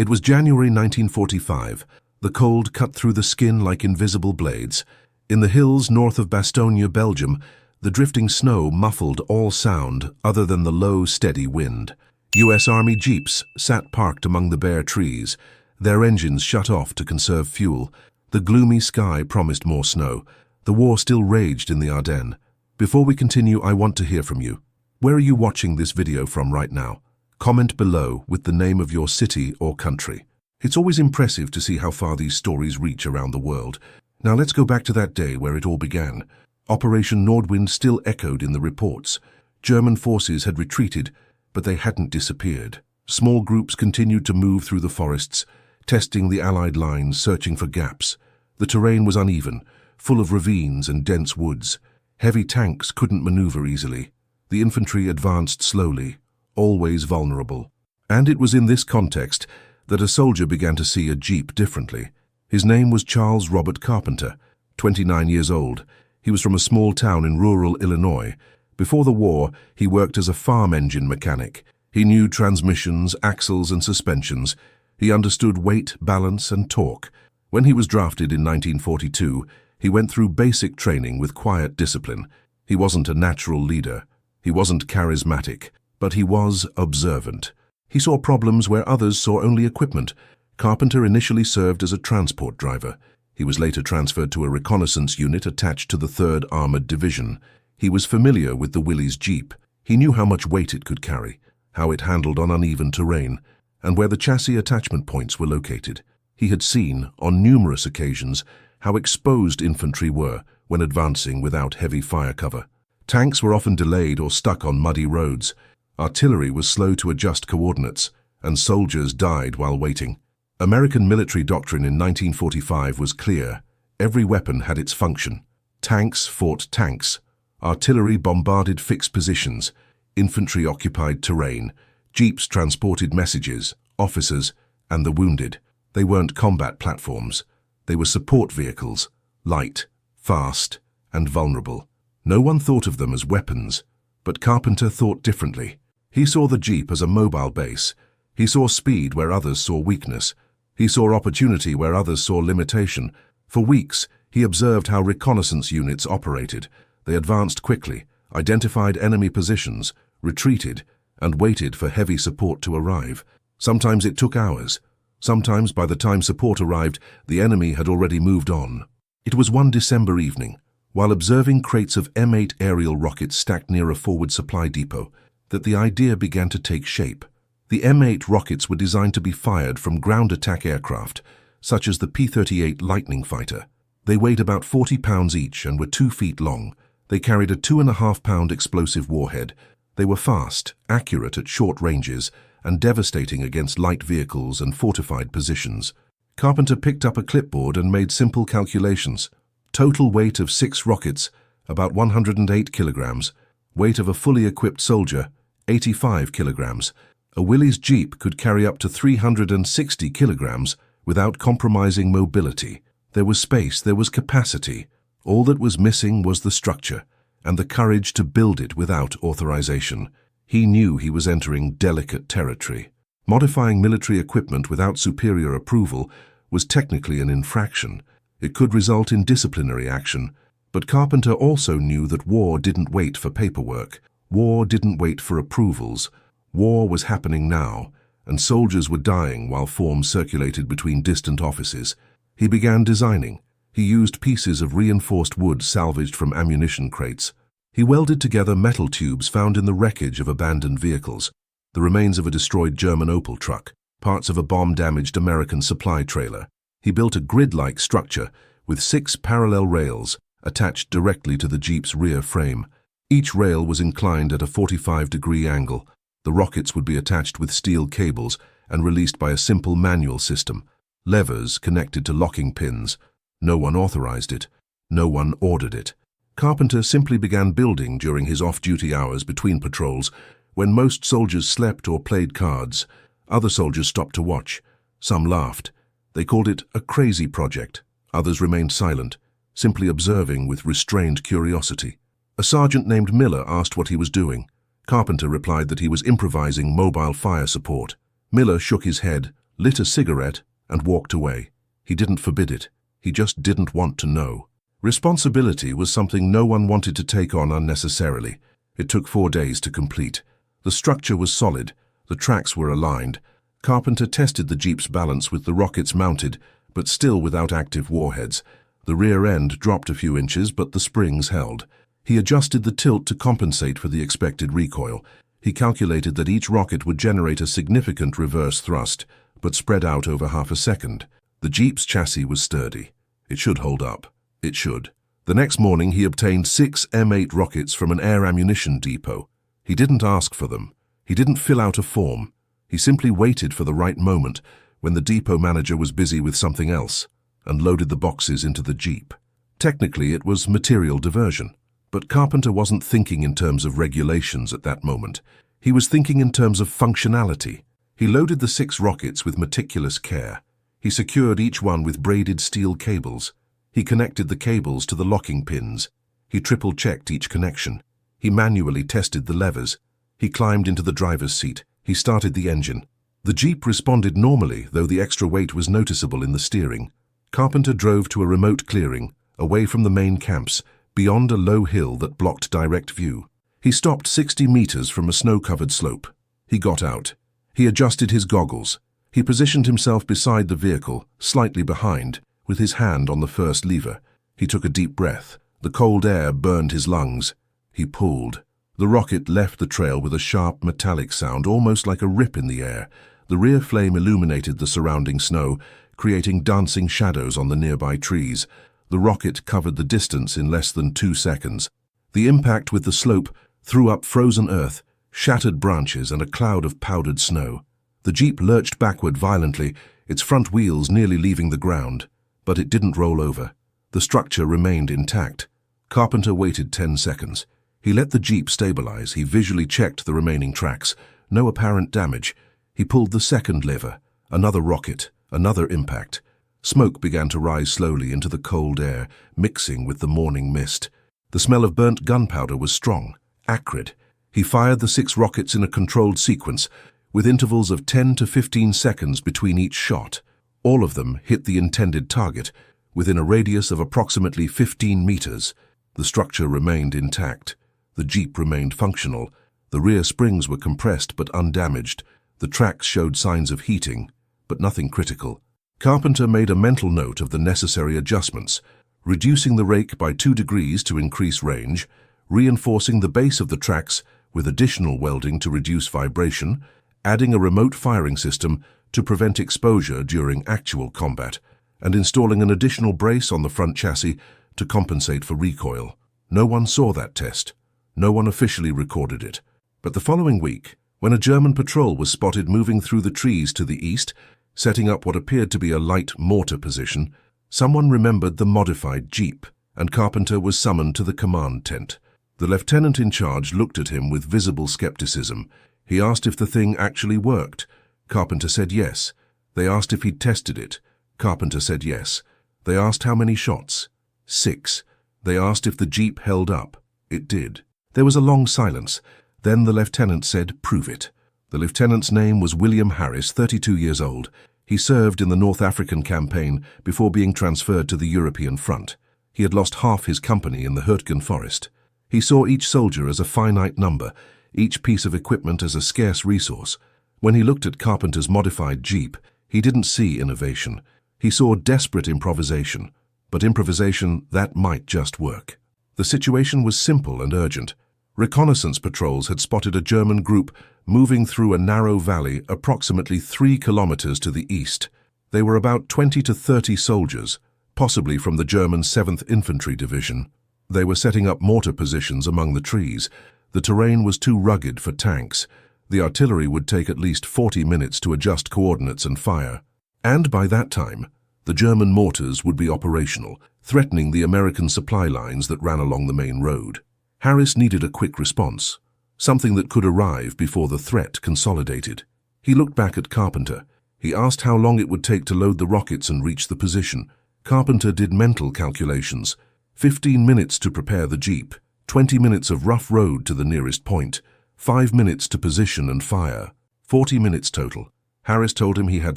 It was January 1945. The cold cut through the skin like invisible blades. In the hills north of Bastogne, Belgium, the drifting snow muffled all sound other than the low, steady wind. U.S. Army jeeps sat parked among the bare trees, their engines shut off to conserve fuel. The gloomy sky promised more snow. The war still raged in the Ardennes. Before we continue, I want to hear from you. Where are you watching this video from right now? Comment below with the name of your city or country. It's always impressive to see how far these stories reach around the world. Now let's go back to that day where it all began. Operation Nordwind still echoed in the reports. German forces had retreated, but they hadn't disappeared. Small groups continued to move through the forests, testing the Allied lines, searching for gaps. The terrain was uneven, full of ravines and dense woods. Heavy tanks couldn't maneuver easily. The infantry advanced slowly, always vulnerable. And it was in this context that a soldier began to see a jeep differently. His name was Charles Robert Carpenter, 29 years old. He was from a small town in rural Illinois. Before the war, he worked as a farm engine mechanic. He knew transmissions, axles, and suspensions. He understood weight, balance, and torque. When he was drafted in 1942, he went through basic training with quiet discipline. He wasn't a natural leader. He wasn't charismatic, but he was observant. He saw problems where others saw only equipment. Carpenter initially served as a transport driver. He was later transferred to a reconnaissance unit attached to the 3rd Armored Division. He was familiar with the Willys Jeep. He knew how much weight it could carry, how it handled on uneven terrain, and where the chassis attachment points were located. He had seen, on numerous occasions, how exposed infantry were when advancing without heavy fire cover. Tanks were often delayed or stuck on muddy roads. Artillery was slow to adjust coordinates, and soldiers died while waiting. American military doctrine in 1945 was clear. Every weapon had its function. Tanks fought tanks. Artillery bombarded fixed positions. Infantry occupied terrain. Jeeps transported messages, officers, and the wounded. They weren't combat platforms. They were support vehicles, light, fast, and vulnerable. No one thought of them as weapons, but Carpenter thought differently. He saw the Jeep as a mobile base. He saw speed where others saw weakness. He saw opportunity where others saw limitation. For weeks, he observed how reconnaissance units operated. They advanced quickly, identified enemy positions, retreated, and waited for heavy support to arrive. Sometimes it took hours. Sometimes by the time support arrived, the enemy had already moved on. It was one December evening, while observing crates of M8 aerial rockets stacked near a forward supply depot, that the idea began to take shape. The M8 rockets were designed to be fired from ground attack aircraft, such as the P-38 Lightning fighter. They weighed about 40 pounds each and were 2 feet long. They carried a 2.5-pound explosive warhead. They were fast, accurate at short ranges, and devastating against light vehicles and fortified positions. Carpenter picked up a clipboard and made simple calculations. Total weight of 6 rockets, about 108 kilograms. Weight of a fully equipped soldier, 85 kilograms. A Willys Jeep could carry up to 360 kilograms without compromising mobility. There was space, there was capacity. All that was missing was the structure and the courage to build it without authorization. He knew he was entering delicate territory. Modifying military equipment without superior approval was technically an infraction. It could result in disciplinary action. But Carpenter also knew that war didn't wait for paperwork. War didn't wait for approvals. War was happening now, and soldiers were dying while forms circulated between distant offices. He began designing. He used pieces of reinforced wood salvaged from ammunition crates. He welded together metal tubes found in the wreckage of abandoned vehicles, the remains of a destroyed German Opel truck, parts of a bomb-damaged American supply trailer. He built a grid-like structure with 6 parallel rails attached directly to the Jeep's rear frame. Each rail was inclined at a 45-degree angle. The rockets would be attached with steel cables and released by a simple manual system. Levers connected to locking pins. No one authorized it. No one ordered it. Carpenter simply began building during his off-duty hours between patrols, when most soldiers slept or played cards. Other soldiers stopped to watch. Some laughed. They called it a crazy project. Others remained silent, simply observing with restrained curiosity. A sergeant named Miller asked what he was doing. Carpenter replied that he was improvising mobile fire support. Miller shook his head, lit a cigarette, and walked away. He didn't forbid it. He just didn't want to know. Responsibility was something no one wanted to take on unnecessarily. It took 4 days to complete. The structure was solid. The tracks were aligned. Carpenter tested the Jeep's balance with the rockets mounted, but still without active warheads. The rear end dropped a few inches, but the springs held. He adjusted the tilt to compensate for the expected recoil. He calculated that each rocket would generate a significant reverse thrust, but spread out over half a second. The Jeep's chassis was sturdy. It should hold up. It should. The next morning he obtained 6 M8 rockets from an air ammunition depot. He didn't ask for them. He didn't fill out a form. He simply waited for the right moment, when the depot manager was busy with something else, and loaded the boxes into the Jeep. Technically, it was material diversion. But Carpenter wasn't thinking in terms of regulations at that moment. He was thinking in terms of functionality. He loaded the 6 rockets with meticulous care. He secured each one with braided steel cables. He connected the cables to the locking pins. He triple-checked each connection. He manually tested the levers. He climbed into the driver's seat. He started the engine. The Jeep responded normally, though the extra weight was noticeable in the steering. Carpenter drove to a remote clearing, away from the main camps, beyond a low hill that blocked direct view. He stopped 60 meters from a snow-covered slope. He got out. He adjusted his goggles. He positioned himself beside the vehicle, slightly behind, with his hand on the first lever. He took a deep breath. The cold air burned his lungs. He pulled. The rocket left the trail with a sharp metallic sound, almost like a rip in the air. The rear flame illuminated the surrounding snow, creating dancing shadows on the nearby trees. The rocket covered the distance in less than 2 seconds. The impact with the slope threw up frozen earth, shattered branches, and a cloud of powdered snow. The Jeep lurched backward violently, its front wheels nearly leaving the ground. But it didn't roll over. The structure remained intact. Carpenter waited 10 seconds. He let the Jeep stabilize. He visually checked the remaining tracks. No apparent damage. He pulled the second lever. Another rocket. Another impact. Smoke began to rise slowly into the cold air, mixing with the morning mist. The smell of burnt gunpowder was strong, acrid. He fired the 6 rockets in a controlled sequence, with intervals of 10 to 15 seconds between each shot. All of them hit the intended target, within a radius of approximately 15 meters. The structure remained intact. The Jeep remained functional. The rear springs were compressed but undamaged. The tracks showed signs of heating, but nothing critical. Carpenter made a mental note of the necessary adjustments, reducing the rake by 2 degrees to increase range, reinforcing the base of the tracks with additional welding to reduce vibration, adding a remote firing system to prevent exposure during actual combat, and installing an additional brace on the front chassis to compensate for recoil. No one saw that test. No one officially recorded it. But the following week, when a German patrol was spotted moving through the trees to the east, setting up what appeared to be a light mortar position, someone remembered the modified Jeep, and Carpenter was summoned to the command tent. The lieutenant in charge looked at him with visible skepticism. He asked if the thing actually worked. Carpenter said yes. They asked if he'd tested it. Carpenter said yes. They asked how many shots. 6. They asked if the Jeep held up. It did. There was a long silence. Then the lieutenant said, "Prove it." The lieutenant's name was William Harris, 32 years old. He served in the North African campaign before being transferred to the European front. He had lost half his company in the Hurtgen forest. He saw each soldier as a finite number, each piece of equipment as a scarce resource. When he looked at Carpenter's modified Jeep, he didn't see innovation. He saw desperate improvisation. But improvisation, that might just work. The situation was simple and urgent. Reconnaissance patrols had spotted a German group moving through a narrow valley approximately 3 kilometers to the east. They were about 20 to 30 soldiers, possibly from the German 7th Infantry Division. They were setting up mortar positions among the trees. The terrain was too rugged for tanks. The artillery would take at least 40 minutes to adjust coordinates and fire. And by that time, the German mortars would be operational, threatening the American supply lines that ran along the main road. Harris needed a quick response, something that could arrive before the threat consolidated. He looked back at Carpenter. He asked how long it would take to load the rockets and reach the position. Carpenter did mental calculations. 15 minutes to prepare the Jeep, 20 minutes of rough road to the nearest point, 5 minutes to position and fire, 40 minutes total. Harris told him he had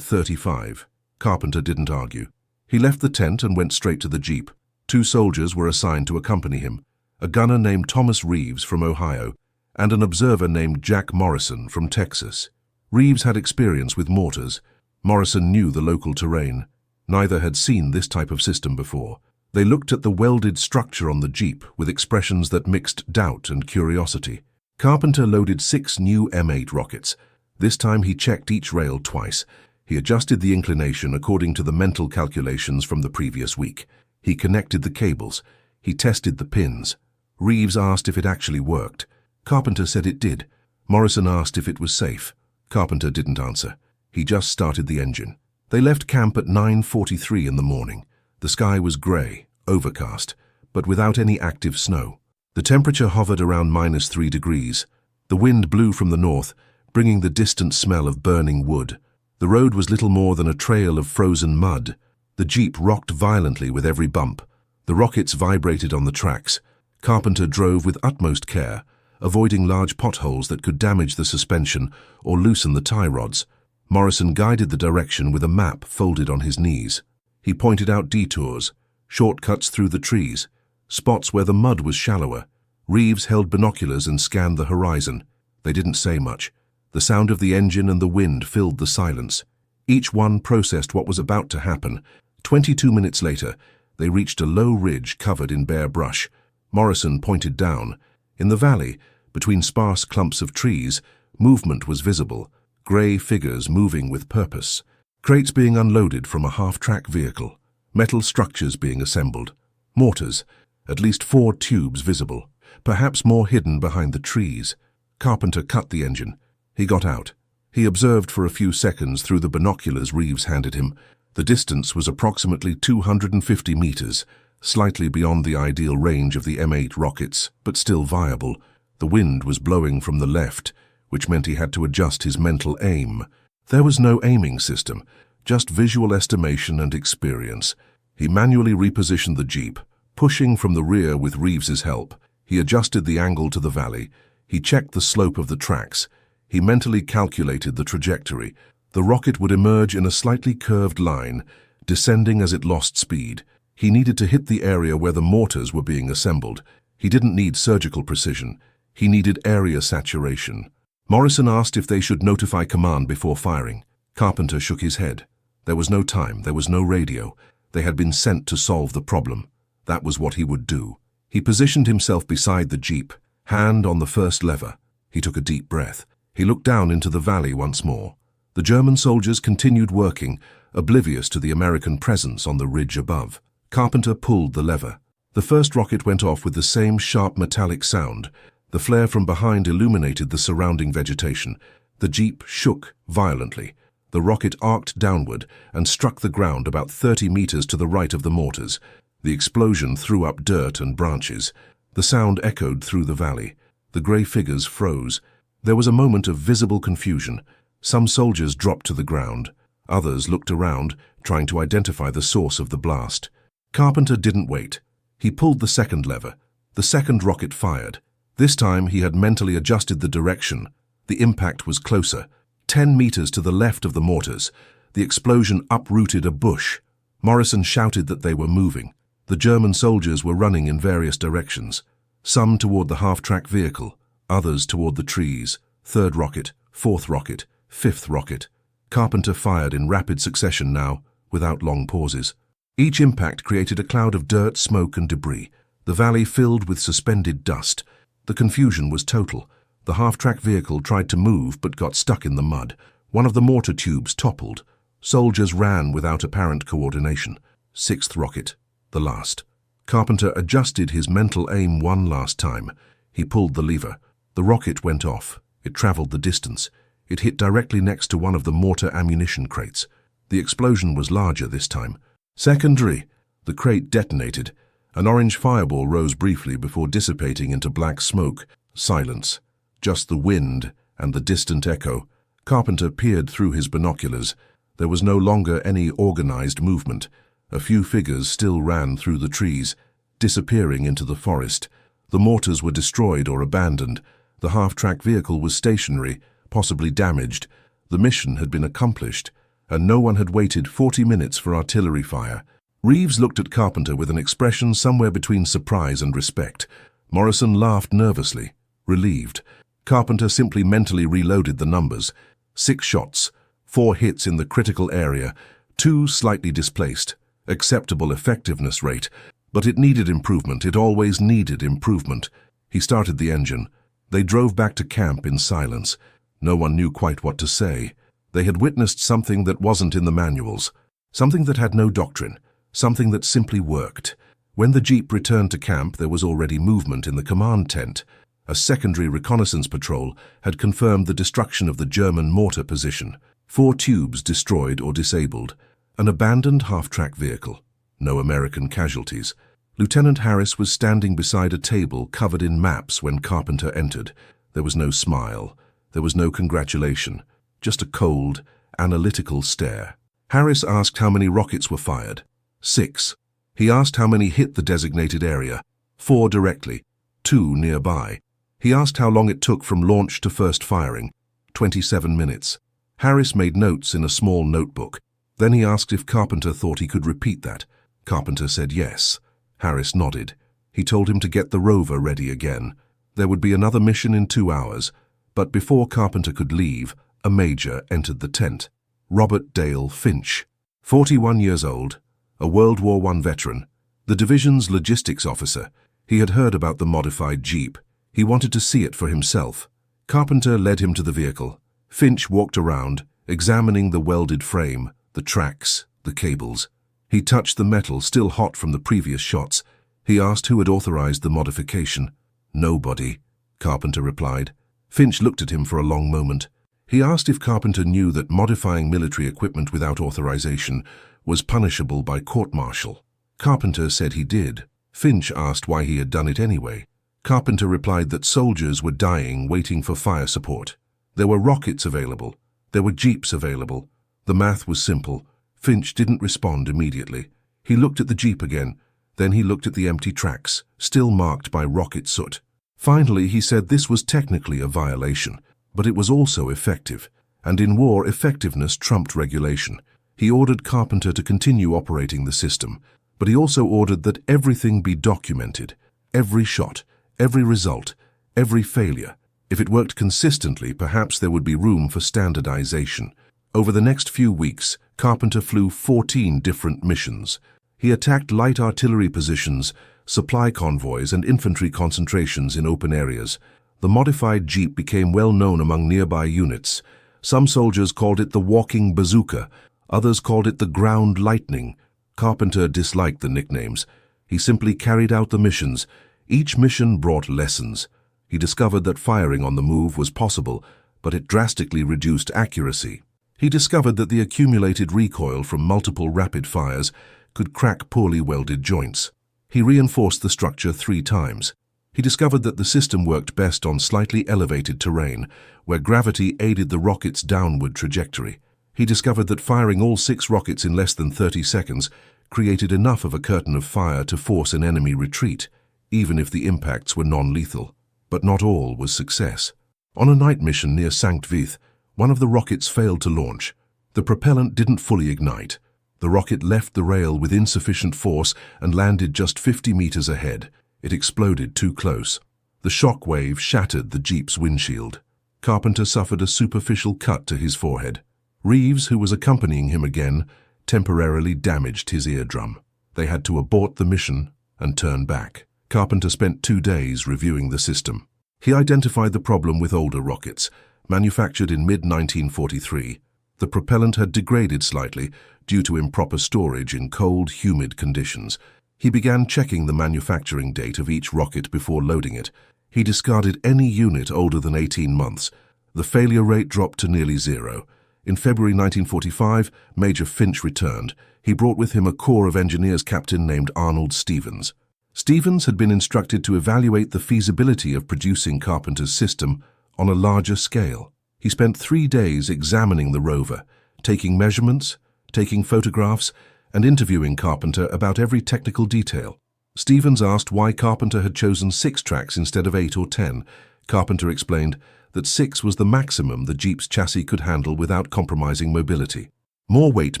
35. Carpenter didn't argue. He left the tent and went straight to the jeep. 2 soldiers were assigned to accompany him, a gunner named Thomas Reeves from Ohio and an observer named Jack Morrison from Texas. Reeves had experience with mortars. Morrison knew the local terrain. Neither had seen this type of system before. They looked at the welded structure on the jeep with expressions that mixed doubt and curiosity. Carpenter loaded 6 new M8 rockets. This time he checked each rail twice. He adjusted the inclination according to the mental calculations from the previous week. He connected the cables. He tested the pins. Reeves asked if it actually worked. Carpenter said it did. Morrison asked if it was safe. Carpenter didn't answer. He just started the engine. They left camp at 9:43 in the morning. The sky was grey, overcast, but without any active snow. The temperature hovered around -3 degrees. The wind blew from the north, bringing the distant smell of burning wood. The road was little more than a trail of frozen mud. The jeep rocked violently with every bump. The rockets vibrated on the tracks. Carpenter drove with utmost care, avoiding large potholes that could damage the suspension or loosen the tie rods. Morrison guided the direction with a map folded on his knees. He pointed out detours, shortcuts through the trees, spots where the mud was shallower. Reeves held binoculars and scanned the horizon. They didn't say much. The sound of the engine and the wind filled the silence. Each one processed what was about to happen. 22 minutes later, they reached a low ridge covered in bare brush. Morrison pointed down. In the valley, between sparse clumps of trees, movement was visible, grey figures moving with purpose. Crates being unloaded from a half-track vehicle, metal structures being assembled, mortars, at least 4 tubes visible, perhaps more hidden behind the trees. Carpenter cut the engine. He got out. He observed for a few seconds through the binoculars Reeves handed him. The distance was approximately 250 meters, slightly beyond the ideal range of the M8 rockets, but still viable. The wind was blowing from the left, which meant he had to adjust his mental aim. There was no aiming system, just visual estimation and experience. He manually repositioned the jeep, pushing from the rear with Reeves's help. He adjusted the angle to the valley. He checked the slope of the tracks. He mentally calculated the trajectory. The rocket would emerge in a slightly curved line, descending as it lost speed. He needed to hit the area where the mortars were being assembled. He didn't need surgical precision. He needed area saturation. Morrison asked if they should notify command before firing. Carpenter shook his head. There was no time, there was no radio. They had been sent to solve the problem. That was what he would do. He positioned himself beside the jeep, hand on the first lever. He took a deep breath. He looked down into the valley once more. The German soldiers continued working, oblivious to the American presence on the ridge above. Carpenter pulled the lever. The first rocket went off with the same sharp metallic sound. The flare from behind illuminated the surrounding vegetation. The jeep shook violently. The rocket arced downward and struck the ground about 30 meters to the right of the mortars. The explosion threw up dirt and branches. The sound echoed through the valley. The grey figures froze. There was a moment of visible confusion. Some soldiers dropped to the ground. Others looked around, trying to identify the source of the blast. Carpenter didn't wait. He pulled the second lever. The second rocket fired. This time he had mentally adjusted the direction. The impact was closer. 10 meters to the left of the mortars. The explosion uprooted a bush. Morrison shouted that they were moving. The German soldiers were running in various directions. Some toward the half-track vehicle, others toward the trees. 3rd rocket, 4th rocket, 5th rocket. Carpenter fired in rapid succession now, without long pauses. Each impact created a cloud of dirt, smoke, and debris. The valley filled with suspended dust. The confusion was total. The half-track vehicle tried to move but got stuck in the mud. One of the mortar tubes toppled. Soldiers ran without apparent coordination. 6th rocket, the last. Carpenter adjusted his mental aim one last time. He pulled the lever. The rocket went off. It traveled the distance. It hit directly next to one of the mortar ammunition crates. The explosion was larger this time. Secondary. The crate detonated. An orange fireball rose briefly before dissipating into black smoke. Silence. Just the wind and the distant echo. Carpenter peered through his binoculars. There was no longer any organized movement. A few figures still ran through the trees, disappearing into the forest. The mortars were destroyed or abandoned. The half-track vehicle was stationary, possibly damaged. The mission had been accomplished, and no one had waited 40 minutes for artillery fire. Reeves looked at Carpenter with an expression somewhere between surprise and respect. Morrison laughed nervously, relieved. Carpenter simply mentally reloaded the numbers. 6 shots, 4 hits in the critical area, 2 slightly displaced. Acceptable effectiveness rate, but it needed improvement. It always needed improvement. He started the engine. They drove back to camp in silence. No one knew quite what to say. They had witnessed something that wasn't in the manuals, something that had no doctrine, something that simply worked. When the jeep returned to camp, there was already movement in the command tent. A secondary reconnaissance patrol had confirmed the destruction of the German mortar position. 4 tubes destroyed or disabled. An abandoned half-track vehicle. No American casualties. Lieutenant Harris was standing beside a table covered in maps when Carpenter entered. There was no smile. There was no congratulation. Just a cold, analytical stare. Harris asked how many rockets were fired. 6. He asked how many hit the designated area. 4 directly. 2 nearby. He asked how long it took from launch to first firing. 27 minutes. Harris made notes in a small notebook. Then he asked if Carpenter thought he could repeat that. Carpenter said yes. Harris nodded. He told him to get the rover ready again. There would be another mission in 2 hours, but before Carpenter could leave, a major entered the tent. Robert Dale Finch, 41 years old, a World War I veteran, the division's logistics officer. He had heard about the modified jeep. He wanted to see it for himself. Carpenter led him to the vehicle. Finch walked around, examining the welded frame, the tracks, the cables. He touched the metal still hot from the previous shots. He asked who had authorized the modification. Nobody, Carpenter replied. Finch looked at him for a long moment. He asked if Carpenter knew that modifying military equipment without authorization was punishable by court-martial. Carpenter said he did. Finch asked why he had done it anyway. Carpenter replied that soldiers were dying waiting for fire support. There were rockets available. There were jeeps available. The math was simple. Finch didn't respond immediately. He looked at the jeep again. Then he looked at the empty tracks, still marked by rocket soot. Finally, he said this was technically a violation, but it was also effective. And in war, effectiveness trumped regulation. He ordered Carpenter to continue operating the system, but he also ordered that everything be documented. Every shot, every result, every failure. If it worked consistently, perhaps there would be room for standardization. Over the next few weeks, Carpenter flew 14 different missions. He attacked light artillery positions, supply convoys, and infantry concentrations in open areas. The modified jeep became well known among nearby units. Some soldiers called it the walking bazooka. Others called it the ground lightning. Carpenter disliked the nicknames. He simply carried out the missions. Each mission brought lessons. He discovered that firing on the move was possible, but it drastically reduced accuracy. He discovered that the accumulated recoil from multiple rapid fires could crack poorly welded joints. He reinforced the structure 3 times. He discovered that the system worked best on slightly elevated terrain, where gravity aided the rocket's downward trajectory. He discovered that firing all 6 rockets in less than 30 seconds created enough of a curtain of fire to force an enemy retreat, even if the impacts were non-lethal. But not all was success. On a night mission near Sankt Vith, one of the rockets failed to launch. The propellant didn't fully ignite. The rocket left the rail with insufficient force and landed just 50 meters ahead. It exploded too close. The shock wave shattered the jeep's windshield. Carpenter suffered a superficial cut to his forehead. Reeves, who was accompanying him again, temporarily damaged his eardrum. They had to abort the mission and turn back. Carpenter spent 2 days reviewing the system. He identified the problem with older rockets, manufactured in mid-1943. The propellant had degraded slightly due to improper storage in cold, humid conditions. He began checking the manufacturing date of each rocket before loading it. He discarded any unit older than 18 months. The failure rate dropped to nearly 0. In February 1945, Major Finch returned. He brought with him a corps of engineers captain named Arnold Stevens. Stevens had been instructed to evaluate the feasibility of producing Carpenter's system on a larger scale. He spent 3 days examining the rover, taking measurements, taking photographs, and interviewing Carpenter about every technical detail. Stevens asked why Carpenter had chosen 6 tracks instead of 8 or 10. Carpenter explained, that 6 was the maximum the Jeep's chassis could handle without compromising mobility. More weight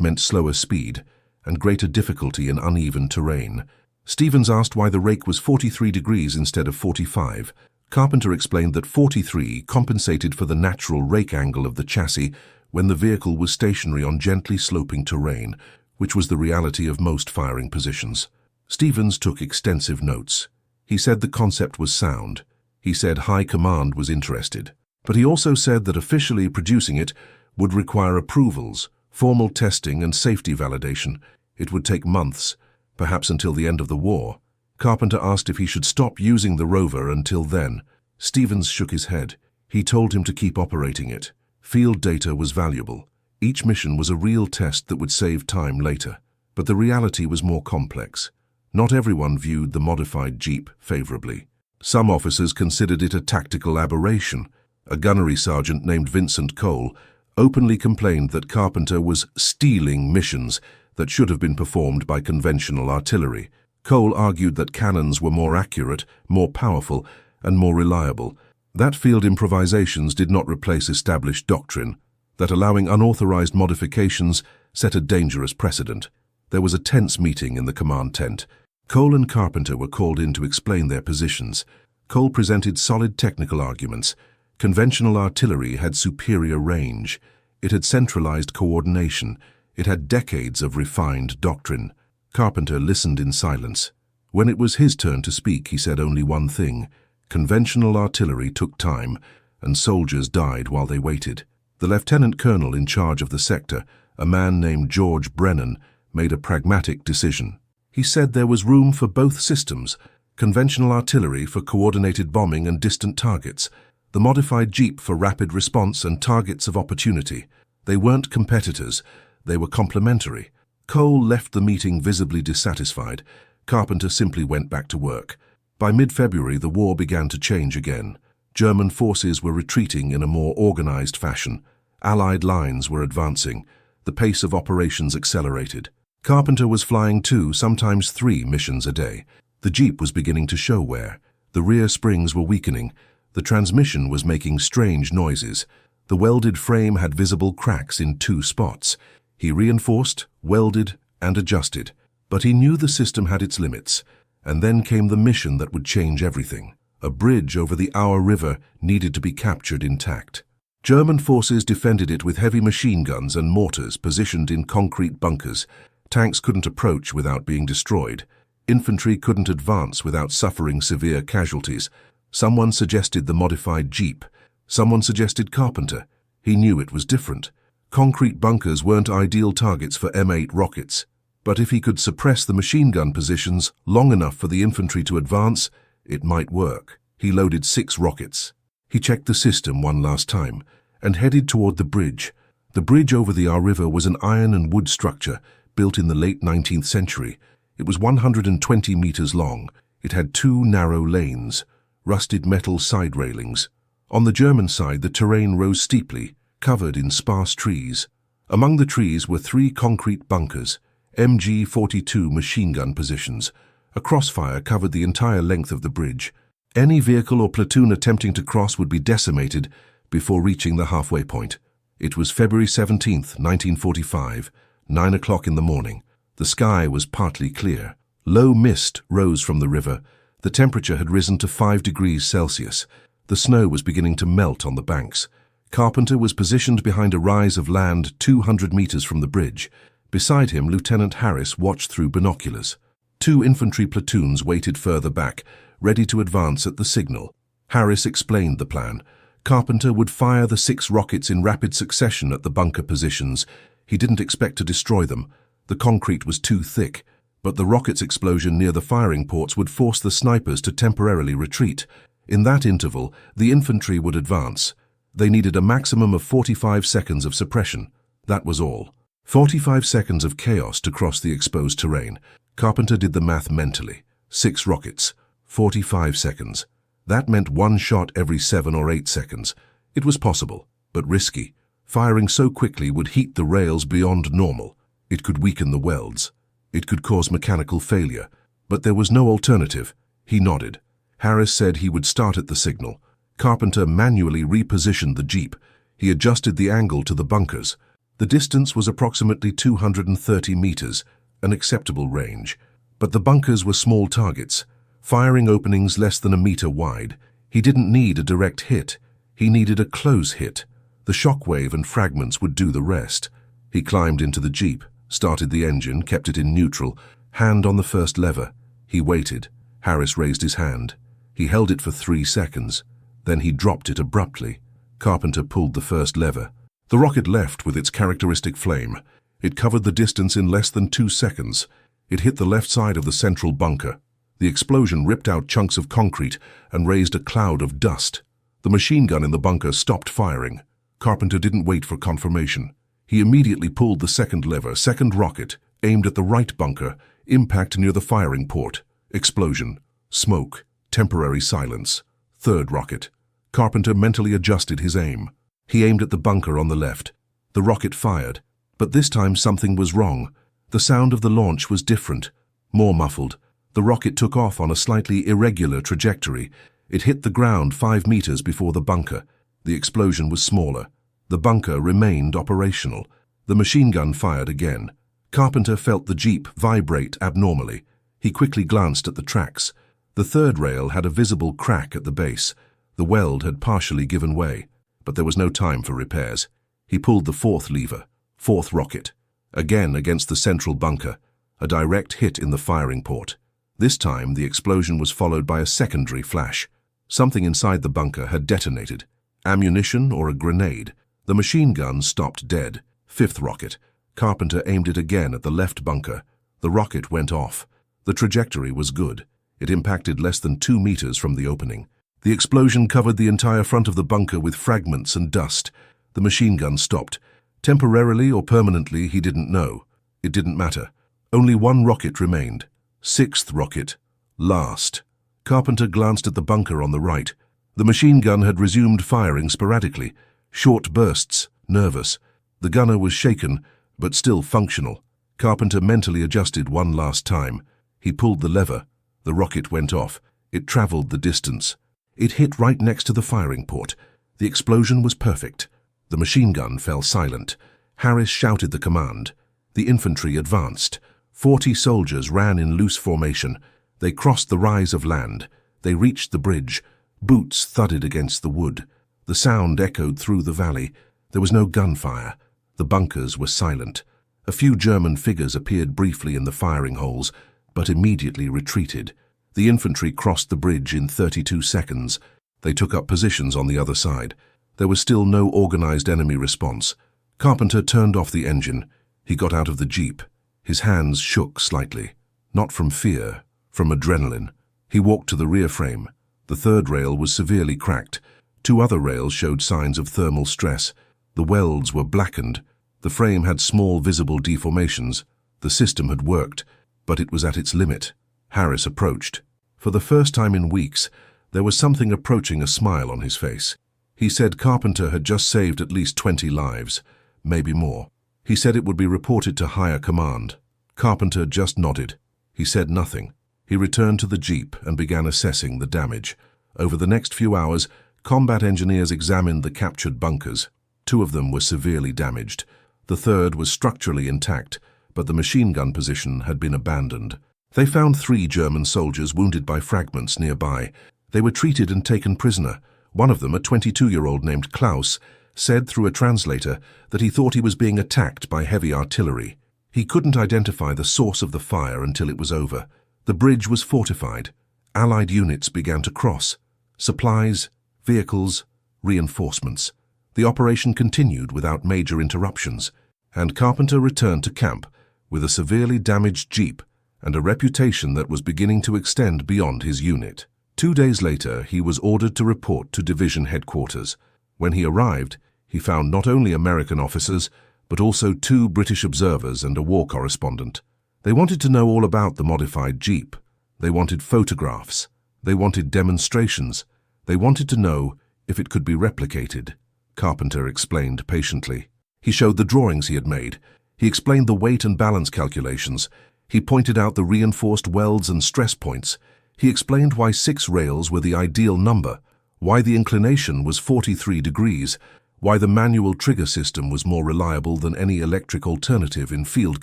meant slower speed and greater difficulty in uneven terrain. Stevens asked why the rake was 43 degrees instead of 45. Carpenter explained that 43 compensated for the natural rake angle of the chassis when the vehicle was stationary on gently sloping terrain, which was the reality of most firing positions. Stevens took extensive notes. He said the concept was sound. He said High Command was interested. But he also said that officially producing it would require approvals, formal testing and safety validation. It would take months, perhaps until the end of the war. Carpenter asked if he should stop using the rover until then. Stevens shook his head. He told him to keep operating it. Field data was valuable. Each mission was a real test that would save time later. But the reality was more complex. Not everyone viewed the modified Jeep favorably. Some officers considered it a tactical aberration. A gunnery sergeant named Vincent Cole openly complained that Carpenter was stealing missions that should have been performed by conventional artillery. Cole argued that cannons were more accurate, more powerful, and more reliable. That field improvisations did not replace established doctrine, that allowing unauthorized modifications set a dangerous precedent. There was a tense meeting in the command tent. Cole and Carpenter were called in to explain their positions. Cole presented solid technical arguments. Conventional artillery had superior range. It had centralized coordination. It had decades of refined doctrine. Carpenter listened in silence. When it was his turn to speak, he said only one thing. Conventional artillery took time, and soldiers died while they waited. The lieutenant colonel in charge of the sector, a man named George Brennan, made a pragmatic decision. He said there was room for both systems, conventional artillery for coordinated bombing and distant targets, the modified Jeep for rapid response and targets of opportunity. They weren't competitors, they were complementary. Cole left the meeting visibly dissatisfied. Carpenter simply went back to work. By mid-February, the war began to change again. German forces were retreating in a more organized fashion. Allied lines were advancing. The pace of operations accelerated. Carpenter was flying 2, sometimes 3 missions a day. The Jeep was beginning to show wear. The rear springs were weakening. The transmission was making strange noises. The welded frame had visible cracks in 2 spots. He reinforced, welded, and adjusted. But he knew the system had its limits. And then came the mission that would change everything. A bridge over the Our River needed to be captured intact. German forces defended it with heavy machine guns and mortars positioned in concrete bunkers. Tanks couldn't approach without being destroyed. Infantry couldn't advance without suffering severe casualties. Someone suggested the modified Jeep. Someone suggested Carpenter. He knew it was different. Concrete bunkers weren't ideal targets for M8 rockets. But if he could suppress the machine gun positions long enough for the infantry to advance, it might work. He loaded 6 rockets. He checked the system one last time and headed toward the bridge. The bridge over the Our River was an iron and wood structure built in the late 19th century. It was 120 meters long. It had 2 narrow lanes, rusted metal side railings. On the German side, the terrain rose steeply, covered in sparse trees. Among the trees were 3 concrete bunkers, MG-42 machine gun positions. A crossfire covered the entire length of the bridge. Any vehicle or platoon attempting to cross would be decimated before reaching the halfway point. It was February 17, 1945, 9 o'clock in the morning. The sky was partly clear. Low mist rose from the river. The temperature had risen to 5 degrees Celsius. The snow was beginning to melt on the banks. Carpenter was positioned behind a rise of land 200 meters from the bridge. Beside him, Lieutenant Harris watched through binoculars. 2 infantry platoons waited further back, ready to advance at the signal. Harris explained the plan. Carpenter would fire the 6 rockets in rapid succession at the bunker positions. He didn't expect to destroy them. The concrete was too thick, but the rocket's explosion near the firing ports would force the snipers to temporarily retreat. In that interval, the infantry would advance. They needed a maximum of 45 seconds of suppression. That was all. 45 seconds of chaos to cross the exposed terrain. Carpenter did the math mentally. 6 rockets, 45 seconds. That meant 1 shot every 7 or 8 seconds. It was possible, but risky. Firing so quickly would heat the rails beyond normal. It could weaken the welds. It could cause mechanical failure. But there was no alternative. He nodded. Harris said he would start at the signal. Carpenter manually repositioned the Jeep. He adjusted the angle to the bunkers. The distance was approximately 230 meters, an acceptable range. But the bunkers were small targets, firing openings less than a meter wide. He didn't need a direct hit. He needed a close hit. The shockwave and fragments would do the rest. He climbed into the Jeep, started the engine, kept it in neutral, hand on the first lever. He waited. Harris raised his hand. He held it for 3 seconds. Then he dropped it abruptly. Carpenter pulled the first lever. The rocket left with its characteristic flame. It covered the distance in less than 2 seconds. It hit the left side of the central bunker. The explosion ripped out chunks of concrete and raised a cloud of dust. The machine gun in the bunker stopped firing. Carpenter didn't wait for confirmation. He immediately pulled the second lever, second rocket, aimed at the right bunker, impact near the firing port. Explosion. Smoke. Temporary silence. Third rocket. Carpenter mentally adjusted his aim. He aimed at the bunker on the left. The rocket fired. But this time something was wrong. The sound of the launch was different, more muffled. The rocket took off on a slightly irregular trajectory. It hit the ground 5 meters before the bunker. The explosion was smaller. The bunker remained operational. The machine gun fired again. Carpenter felt the Jeep vibrate abnormally. He quickly glanced at the tracks. The third rail had a visible crack at the base. The weld had partially given way, but there was no time for repairs. He pulled the fourth lever, fourth rocket, again against the central bunker, a direct hit in the firing port. This time, the explosion was followed by a secondary flash. Something inside the bunker had detonated. Ammunition or a grenade. The machine gun stopped dead. Fifth rocket. Carpenter aimed it again at the left bunker. The rocket went off. The trajectory was good. It impacted less than 2 meters from the opening. The explosion covered the entire front of the bunker with fragments and dust. The machine gun stopped. Temporarily or permanently, he didn't know. It didn't matter. Only one rocket remained. Sixth rocket. Last. Carpenter glanced at the bunker on the right. The machine gun had resumed firing sporadically. Short bursts, nervous. The gunner was shaken, but still functional. Carpenter mentally adjusted one last time. He pulled the lever. The rocket went off. It traveled the distance. It hit right next to the firing port. The explosion was perfect. The machine gun fell silent. Harris shouted the command. The infantry advanced. 40 soldiers ran in loose formation. They crossed the rise of land. They reached the bridge. Boots thudded against the wood. The sound echoed through the valley. There was no gunfire. The bunkers were silent. A few German figures appeared briefly in the firing holes, but immediately retreated. The infantry crossed the bridge in 32 seconds. They took up positions on the other side. There was still no organized enemy response. Carpenter turned off the engine. He got out of the Jeep. His hands shook slightly. Not from fear, from adrenaline. He walked to the rear frame. The third rail was severely cracked. 2 other rails showed signs of thermal stress. The welds were blackened. The frame had small visible deformations. The system had worked, but it was at its limit. Harris approached. For the first time in weeks, there was something approaching a smile on his face. He said Carpenter had just saved at least 20 lives, maybe more. He said it would be reported to higher command. Carpenter just nodded. He said nothing. He returned to the Jeep and began assessing the damage. Over the next few hours, combat engineers examined the captured bunkers. 2 of them were severely damaged. The third was structurally intact, but the machine gun position had been abandoned. They found 3 German soldiers wounded by fragments nearby. They were treated and taken prisoner. One of them, a 22-year-old named Klaus, said through a translator that he thought he was being attacked by heavy artillery. He couldn't identify the source of the fire until it was over. The bridge was fortified. Allied units began to cross. Supplies, vehicles, reinforcements. The operation continued without major interruptions, and Carpenter returned to camp with a severely damaged Jeep and a reputation that was beginning to extend beyond his unit. 2 days later, he was ordered to report to division headquarters. When he arrived, he found not only American officers, but also 2 British observers and a war correspondent. They wanted to know all about the modified Jeep. They wanted photographs. They wanted demonstrations. They wanted to know if it could be replicated. Carpenter explained patiently. He showed the drawings he had made. He explained the weight and balance calculations. He pointed out the reinforced welds and stress points. He explained why 6 rails were the ideal number, why the inclination was 43 degrees, why the manual trigger system was more reliable than any electric alternative in field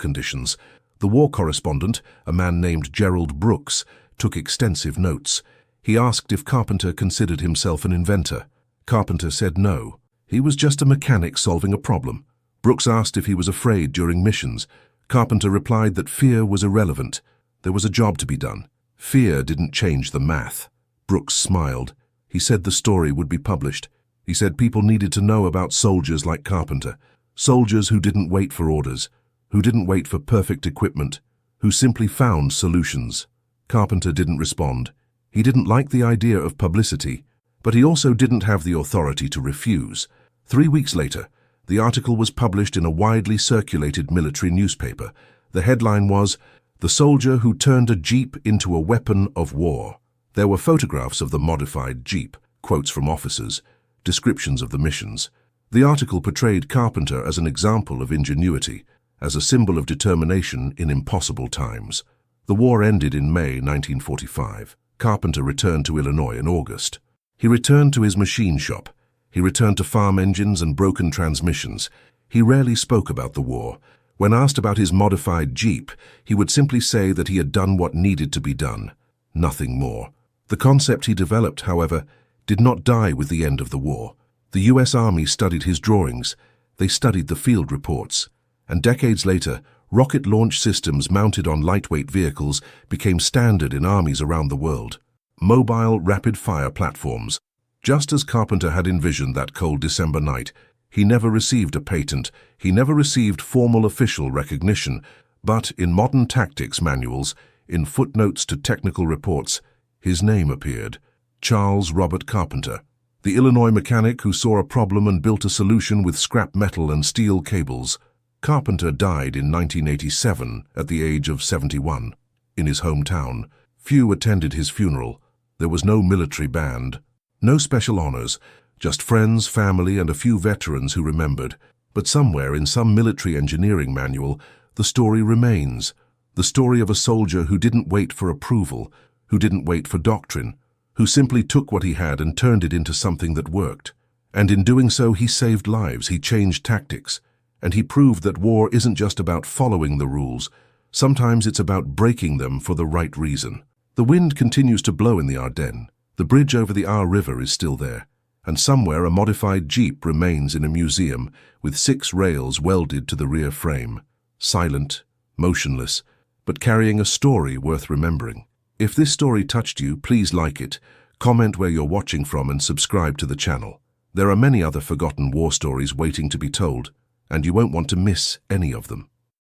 conditions. The war correspondent, a man named Gerald Brooks, took extensive notes. He asked if Carpenter considered himself an inventor. Carpenter said no. He was just a mechanic solving a problem. Brooks asked if he was afraid during missions. Carpenter replied that fear was irrelevant. There was a job to be done. Fear didn't change the math. Brooks smiled. He said the story would be published. He said people needed to know about soldiers like Carpenter. Soldiers who didn't wait for orders, who didn't wait for perfect equipment, who simply found solutions. Carpenter didn't respond. He didn't like the idea of publicity, but he also didn't have the authority to refuse. 3 weeks later, the article was published in a widely circulated military newspaper. The headline was, "The Soldier Who Turned a Jeep into a Weapon of War." There were photographs of the modified Jeep, quotes from officers, descriptions of the missions. The article portrayed Carpenter as an example of ingenuity, as a symbol of determination in impossible times. The war ended in May 1945. Carpenter returned to Illinois in August. He returned to his machine shop. He returned to farm engines and broken transmissions. He rarely spoke about the war. When asked about his modified Jeep, he would simply say that he had done what needed to be done. Nothing more. The concept he developed, however, did not die with the end of the war. The U.S. Army studied his drawings. They studied the field reports. And decades later, rocket launch systems mounted on lightweight vehicles became standard in armies around the world. Mobile, rapid-fire platforms. Just as Carpenter had envisioned that cold December night, he never received a patent, he never received formal official recognition, but in modern tactics manuals, in footnotes to technical reports, his name appeared. Charles Robert Carpenter, the Illinois mechanic who saw a problem and built a solution with scrap metal and steel cables. Carpenter died in 1987 at the age of 71. In his hometown, few attended his funeral. There was no military band. No special honors, just friends, family, and a few veterans who remembered. But somewhere in some military engineering manual, the story remains. The story of a soldier who didn't wait for approval, who didn't wait for doctrine, who simply took what he had and turned it into something that worked. And in doing so, he saved lives, he changed tactics, and he proved that war isn't just about following the rules. Sometimes it's about breaking them for the right reason. The wind continues to blow in the Ardennes. The bridge over the Our River is still there, and somewhere a modified Jeep remains in a museum with 6 rails welded to the rear frame, silent, motionless, but carrying a story worth remembering. If this story touched you, please like it, comment where you're watching from, and subscribe to the channel. There are many other forgotten war stories waiting to be told, and you won't want to miss any of them.